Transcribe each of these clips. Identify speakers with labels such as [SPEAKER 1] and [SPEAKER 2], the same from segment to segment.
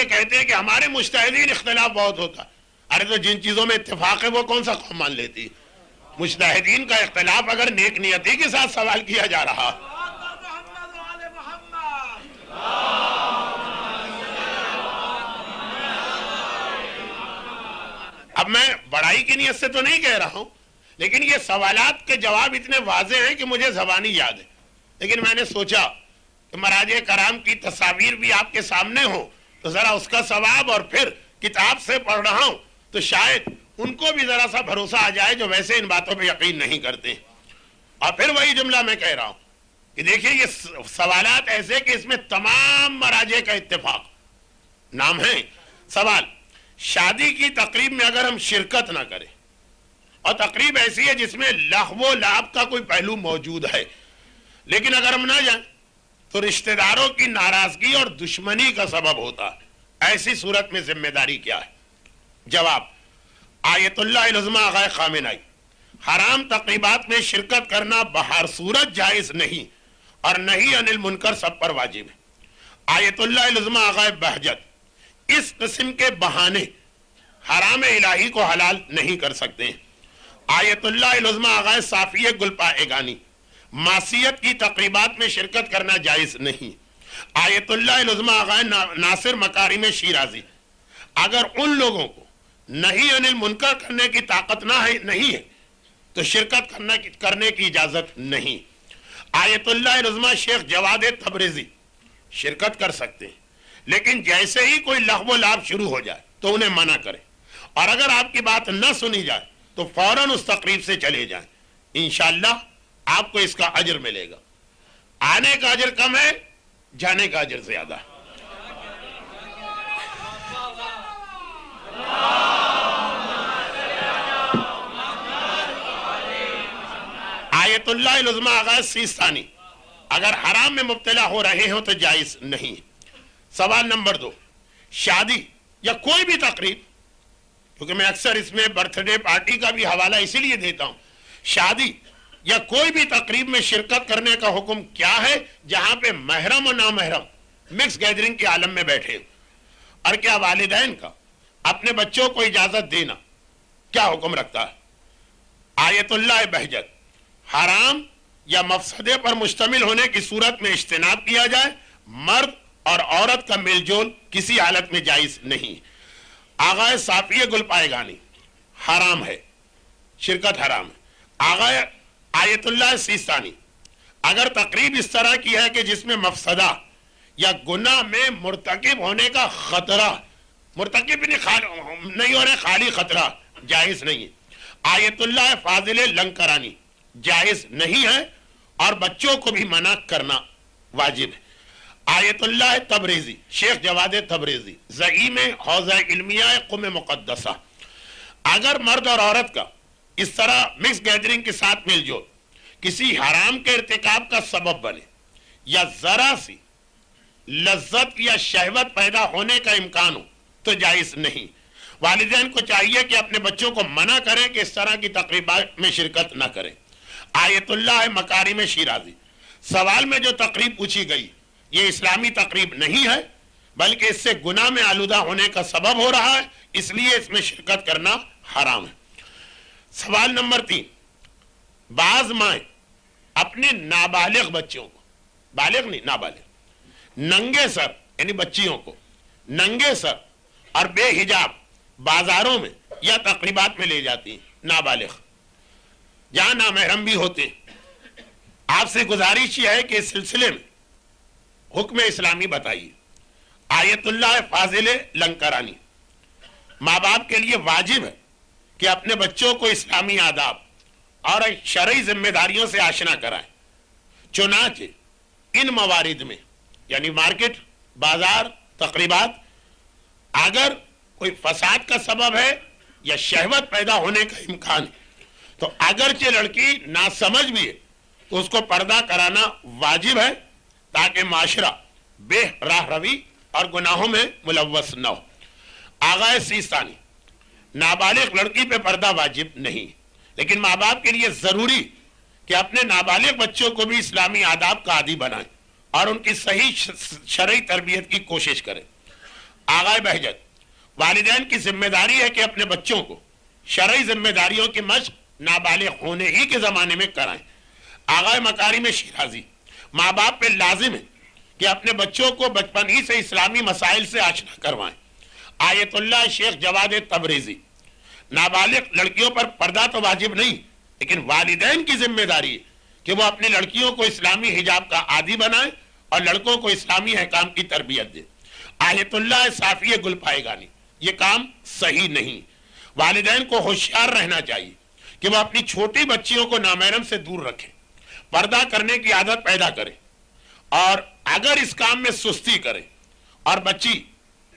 [SPEAKER 1] یہ کہتے ہیں کہ ہمارے مجتہدین اختلاف بہت ہوتا ہے. ارے تو جن چیزوں میں اتفاق ہے وہ کون سا قوم مان لیتی؟ مجتہدین کا اختلاف اگر نیک نیتی کے ساتھ سوال کیا جا رہا. اب میں بڑائی کی نیت سے تو نہیں کہہ رہا ہوں، لیکن یہ سوالات کے جواب اتنے واضح ہیں کہ مجھے زبانی یاد ہے. لیکن میں نے سوچا کہ مراجع کرام کی تصاویر بھی آپ کے سامنے ہوں تو ذرا اس کا ثواب، اور پھر کتاب سے پڑھ رہا ہوں تو شاید ان کو بھی ذرا سا بھروسہ آ جائے جو ویسے ان باتوں پہ یقین نہیں کرتے. اور پھر وہی جملہ میں کہہ رہا ہوں کہ دیکھیے یہ سوالات ایسے کہ اس میں تمام مراجع کا اتفاق. نام ہے سوال: شادی کی تقریب میں اگر ہم شرکت نہ کریں، اور تقریب ایسی ہے جس میں لغو و لعب کا کوئی پہلو موجود ہے، لیکن اگر ہم نہ جائیں تو رشتہ داروں کی ناراضگی اور دشمنی کا سبب ہوتا ہے، ایسی صورت میں ذمہ داری کیا ہے؟ جواب: آیت اللہ العظمہ آغا خامنہئی: حرام تقریبات میں شرکت کرنا بہر صورت جائز نہیں، اور نہی عن المنکر سب پر واجب ہے. آیت اللہ العظمہ آغا بہجت: اس قسم کے بہانے حرام الہی کو حلال نہیں کر سکتے ہیں. آیت اللہ العظمہ آغا صافی گلپا ایگانی: معصیت کی تقریبات میں شرکت کرنا جائز نہیں. آیت اللہ العظمہ آغا ناصر مکارم شیرازی: اگر ان لوگوں کو نہی عن المنکر کرنے کی طاقت نہیں ہے تو شرکت کرنے کی اجازت نہیں. آیت اللہ العظمہ شیخ جواد تبریزی: شرکت کر سکتے ہیں، لیکن جیسے ہی کوئی لغو و لعب شروع ہو جائے تو انہیں منع کریں، اور اگر آپ کی بات نہ سنی جائے تو فوراً اس تقریب سے چلے جائیں. انشاءاللہ آپ کو اس کا اجر ملے گا. آنے کا اجر کم ہے، جانے کا اجر زیادہ ہے. آیت اللہ العظمہ آغا سیستانی: اگر حرام میں مبتلا ہو رہے ہوں تو جائز نہیں. سوال نمبر 2: شادی یا کوئی بھی تقریب، کیونکہ میں اکثر اس میں برتھ ڈے پارٹی کا بھی حوالہ اسی لیے دیتا ہوں، شادی یا کوئی بھی تقریب میں شرکت کرنے کا حکم کیا ہے جہاں پہ محرم و نامحرم مکس گیدرنگ کے عالم میں بیٹھے، اور کیا والدین کا اپنے بچوں کو اجازت دینا کیا حکم رکھتا ہے؟ آیت اللہ بہجت: حرام یا مفسدے پر مشتمل ہونے کی صورت میں اجتناب کیا جائے، مرد اور عورت کا میل جول کسی حالت میں جائز نہیں. آغا صافی گلپائے گانی: حرام ہے، شرکت حرام ہے. آغا آیت اللہ سیستانی: اگر تقریب اس طرح کی ہے کہ جس میں مفسدہ یا گناہ میں مرتکب ہونے کا خطرہ، مرتکب نہیں ہو رہے، خالی خطرہ، جائز نہیں ہے. آیت اللہ فاضل لنکرانی: جائز نہیں ہے، اور بچوں کو بھی منع کرنا واجب ہے. آیت اللہ تبریزی شیخ جواد تبریزی: زعیم حوزہ علمیہ قم مقدسہ: اگر مرد اور عورت کا اس طرح مکس گیدرنگ کے ساتھ مل جول کسی حرام کے ارتکاب کا سبب بنے، یا ذرا سی لذت یا شہوت پیدا ہونے کا امکان ہو تو جائز نہیں. والدین کو چاہیے کہ اپنے بچوں کو منع کریں کہ اس طرح کی تقریبات میں شرکت نہ کریں. آیت اللہ مکارم شیرازی: سوال میں جو تقریب پوچھی گئی یہ اسلامی تقریب نہیں ہے، بلکہ اس سے گناہ میں آلودہ ہونے کا سبب ہو رہا ہے، اس لیے اس میں شرکت کرنا حرام ہے. سوال نمبر 3: بعض مائیں اپنے نابالغ بچوں کو، بالغ نہیں نابالغ، ننگے سر یعنی بچیوں کو ننگے سر اور بے حجاب بازاروں میں یا تقریبات میں لے جاتی ہیں، نابالغ جہاں نامحرم بھی ہوتے ہیں. آپ سے گزارش یہ ہے کہ اس سلسلے میں حکم اسلامی بتائیے. آیت اللہ فاضل لنکرانی: ماں باپ کے لیے واجب ہے کہ اپنے بچوں کو اسلامی آداب اور شرعی ذمہ داریوں سے آشنا کرائیں. چنانچہ ان موارد میں یعنی مارکیٹ، بازار، تقریبات اگر کوئی فساد کا سبب ہے یا شہوت پیدا ہونے کا امکان ہے تو اگرچہ لڑکی ناسمجھ بھی ہے تو اس کو پردہ کرانا واجب ہے تاکہ معاشرہ بے راہ روی اور گناہوں میں ملوث نہ ہو. آغا سیستانی: نابالغ لڑکی پہ پردہ واجب نہیں، لیکن ماں باپ کے لیے ضروری کہ اپنے نابالغ بچوں کو بھی اسلامی آداب کا عادی بنائیں اور ان کی صحیح شرعی تربیت کی کوشش کریں. آغائے بہجت، والدین کی ذمہ داری ہے کہ اپنے بچوں کو شرعی ذمہ داریوں کی مشق نابالغ ہونے ہی کے زمانے میں کرائیں۔ آغائے مکارم شیرازی، ماں باپ پہ لازم ہے کہ اپنے بچوں کو بچپن ہی سے اسلامی مسائل سے آشنا کروائیں۔ آیت اللہ شیخ جواد تبریزی، نابالغ لڑکیوں پر پردہ تو واجب نہیں، لیکن والدین کی ذمہ داری ہے کہ وہ اپنی لڑکیوں کو اسلامی حجاب کا عادی بنائیں اور لڑکوں کو اسلامی احکام کی تربیت دیں۔ آیت اللہ صافی گل پائے گانی، یہ کام صحیح نہیں۔ والدین کو ہوشیار رہنا چاہیے کہ وہ اپنی چھوٹی بچیوں کو نامحرم سے دور رکھیں، پردہ کرنے کی عادت پیدا کریں، اور اگر اس کام میں سستی کرے، اور بچی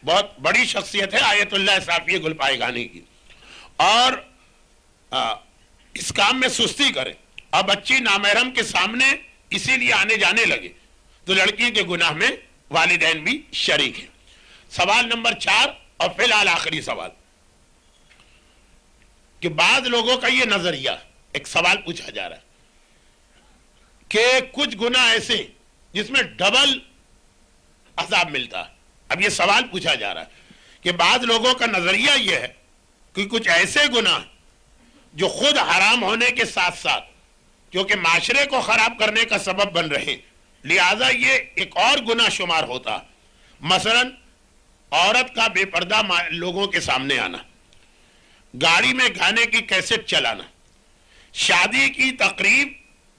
[SPEAKER 1] بہت بڑی شخصیت ہے آیت اللہ صافی گل پائے گانی کی، اور اس کام میں سستی کرے اور بچی نامحرم کے سامنے اسی لیے آنے جانے لگے تو لڑکی کے گناہ میں والدین بھی شریک ہیں۔ سوال نمبر 4 اور فی الحال آخری سوال، کہ بعض لوگوں کا یہ نظریہ، ایک سوال پوچھا جا رہا ہے کہ کچھ گناہ ایسے جس میں ڈبل عذاب ملتا ہے۔ اب یہ سوال پوچھا جا رہا ہے کہ بعض لوگوں کا نظریہ یہ ہے کہ کچھ ایسے گناہ جو خود حرام ہونے کے ساتھ ساتھ کیونکہ معاشرے کو خراب کرنے کا سبب بن رہے، لہذا یہ ایک اور گناہ شمار ہوتا، مثلا عورت کا بے پردہ لوگوں کے سامنے آنا، گاڑی میں گانے کی کیسٹ چلانا، شادی کی تقریب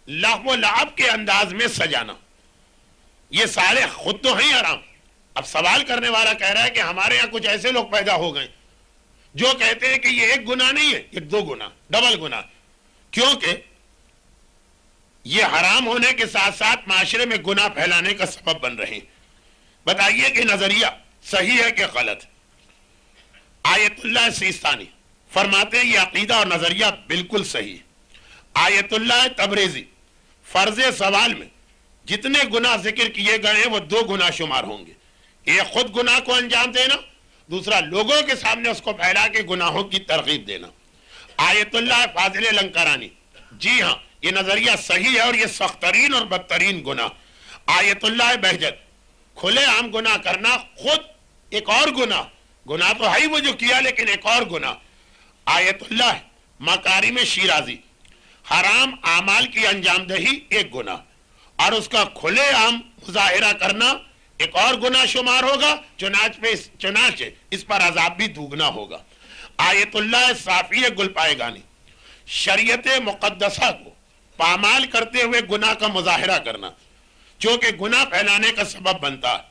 [SPEAKER 1] لہو و لعب کے انداز میں سجانا، یہ سارے خود تو ہیں حرام۔ اب سوال کرنے والا کہہ رہا ہے کہ ہمارے ہاں کچھ ایسے لوگ پیدا ہو گئے جو کہتے ہیں کہ یہ ایک گناہ نہیں ہے، یہ 2 گناہ، ڈبل گناہ، کیونکہ یہ حرام ہونے کے ساتھ ساتھ معاشرے میں گناہ پھیلانے کا سبب بن رہے ہیں۔ بتائیے کہ نظریہ صحیح ہے کہ غلط؟ آیت اللہ سیستانی فرماتے ہیں یہ عقیدہ اور نظریہ بالکل صحیح ہے۔ آیت اللہ تبریزی، فرض سوال میں جتنے گناہ ذکر کیے گئے ہیں وہ 2 گناہ شمار ہوں گے، ایک خود گناہ کو انجام دینا، دوسرا لوگوں کے سامنے اس کو پھیلا کے گناہوں کی ترغیب دینا۔ آیت اللہ فاضل لنکرانی، جی ہاں یہ نظریہ صحیح ہے اور یہ سخت ترین اور بدترین گناہ۔ آیت اللہ بہجت، کھلے عام گناہ کرنا خود ایک اور گناہ تو ہے ہی وہ جو کیا، لیکن ایک اور گناہ۔ آیت اللہ مکارم شیرازی، حرام اعمال کی انجام دہی ایک گناہ اور اس کا کھلے عام مظاہرہ کرنا ایک اور گناہ شمار ہوگا، چنانچہ اس پر عذاب بھی دوگنا ہوگا۔ آیت اللہ صافی گل پائے گانی، شریعت مقدسہ کو پامال کرتے ہوئے گناہ کا مظاہرہ کرنا جو کہ گناہ پھیلانے کا سبب بنتا ہے،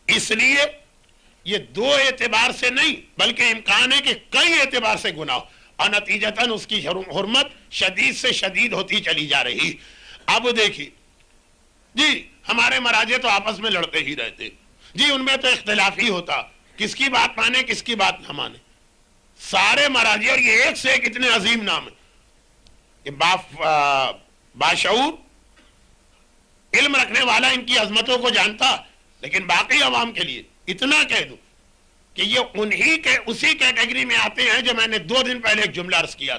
[SPEAKER 1] اس لیے یہ 2 اعتبار سے نہیں بلکہ امکان ہے کہ کئی اعتبار سے گناہ ہو، اور نتیجتاً اس کی حرمت شدید سے شدید ہوتی چلی جا رہی۔ اب دیکھیے جی ہمارے مراجع تو آپس میں لڑتے ہی رہتے، جی ان میں تو اختلاف ہی ہوتا، کس کی بات مانے کس کی بات نہ مانے، سارے مراجع، اور یہ ایک سے ایک اتنے عظیم نام ہیں کہ باشعور علم رکھنے والا ان کی عظمتوں کو جانتا، لیکن باقی عوام کے لیے اتنا کہہ دوں کہ یہ انہی کے اسی کیٹیگری میں آتے ہیں جو میں نے 2 دن پہلے ایک جملہ عرض کیا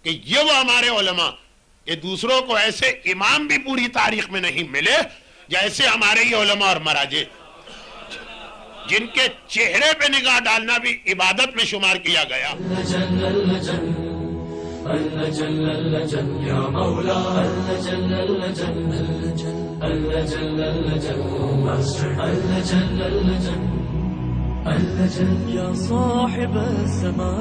[SPEAKER 1] کہ یہ وہ ہمارے علماء کہ دوسروں کو ایسے امام بھی پوری تاریخ میں نہیں ملے جیسے ہمارے یہ علماء اور مراجع، جن کے چہرے پہ نگاہ ڈالنا بھی عبادت میں شمار کیا گیا۔
[SPEAKER 2] يا صاحب السماء